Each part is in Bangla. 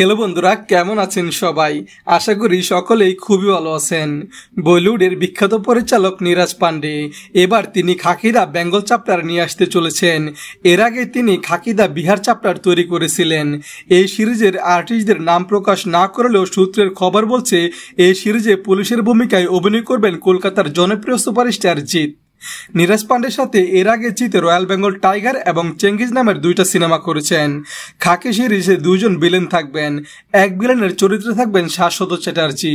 হ্যালো বন্ধুরা, কেমন আছেন সবাই? আশা করি সকলেই খুবই ভালো আছেন। বলিউডের বিখ্যাত পরিচালক নীরাজ পান্ডে এবার তিনি খাকি দ্য বেঙ্গল চ্যাপ্টার নিয়ে আসতে চলেছেন। এর আগে তিনি খাকি দ্য বিহার চ্যাপ্টার তৈরি করেছিলেন। এই সিরিজের আর্টিস্টদের নাম প্রকাশ না করলেও সূত্রের খবর বলছে এই সিরিজে পুলিশের ভূমিকায় অভিনয় করবেন কলকাতার জনপ্রিয় সুপারস্টার জিৎ। নীরাজ পান্ডের সাথে এর আগে জিতে রয়্যাল বেঙ্গল টাইগার এবং চেঙ্গিজ নামের দুইটা সিনেমা করেছেন। খাকি সিরিজে দুইজন ভিলেন থাকবেন। এক ভিলেনের চরিত্রে থাকবেন শাশ্বত চ্যাটার্জি,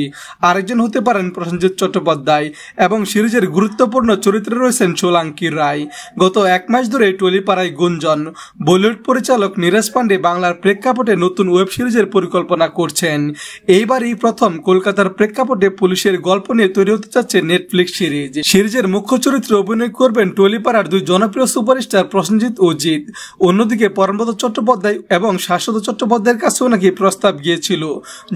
আরেকজন হতে পারেন প্রসেনজিৎ চট্টোপাধ্যায় এবং সিরিজের গুরুত্বপূর্ণ চরিত্রে রয়েছেন সোলাঙ্কি রায়। গত এক মাস ধরে টলিপাড়ায় গুঞ্জন বলিউড পরিচালক নীরাজ পান্ডে বাংলার প্রেক্ষাপটে নতুন ওয়েব সিরিজের পরিকল্পনা করছেন। এইবারই প্রথম কলকাতার প্রেক্ষাপটে পুলিশের গল্প নিয়ে তৈরি হতে যাচ্ছে নেটফ্লিক্স সিরিজ। সিরিজের মুখ্য চরিত্রে অভিনয় করবেন টলিপাড়ার দুই জনপ্রিয় সুপারস্টার প্রসেনজিৎ ও জিৎ। অন্যদিকে পরমব্রত চট্টোপাধ্যায় এবং শাশ্বত চট্টোপাধ্যায়ের কাছেও নাকি প্রস্তাব গিয়েছিল,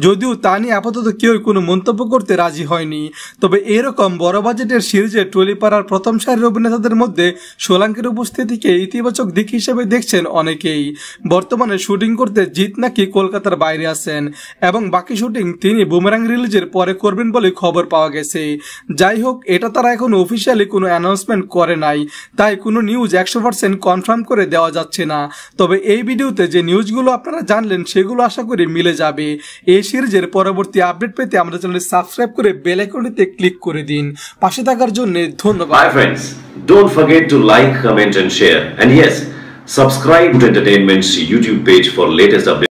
যদিও তা নিয়ে আপাতত কেউ কোনো মন্তব্য করতে রাজি হয়নি। তবে এরকম বড় বাজেটের সিরিজে টলিপাড়ার প্রথম সারির অভিনেতাদের মধ্যে সোলাঙ্কির উপস্থিতিকে ইতিবাচক দিক হিসেবে দেখছেন অনেকেই। বর্তমানে শুটিং করতে জিৎ নাকি কলকাতার বাইরে আছেন এবং বাকি শুটিং তিনি বুমেরাং রিলিজের পরে করবেন বলে খবর পাওয়া গেছে। যাই হোক, এটা তারা এখন অফিসিয়ালি কোনো অ্যানাউন্সমেন্ট করে নাই, তাই কোনো নিউজ 100% কনফার্ম করে দেওয়া যাচ্ছে না। তবে এই ভিডিওতে যে নিউজগুলো আপনারা জানলেন সেগুলো আশা করি মিলে যাবে। এই সিরিজের পরবর্তী আপডেট পেতে আমাদের চ্যানেল সাবস্ক্রাইব করে বেল আইকনটিতে ক্লিক করে দিন। পাশে থাকার জন্য ধন্যবাদ। Hi friends, don't forget to like, comment and share, and yes, subscribe to Entertainment's YouTube page for latest updates.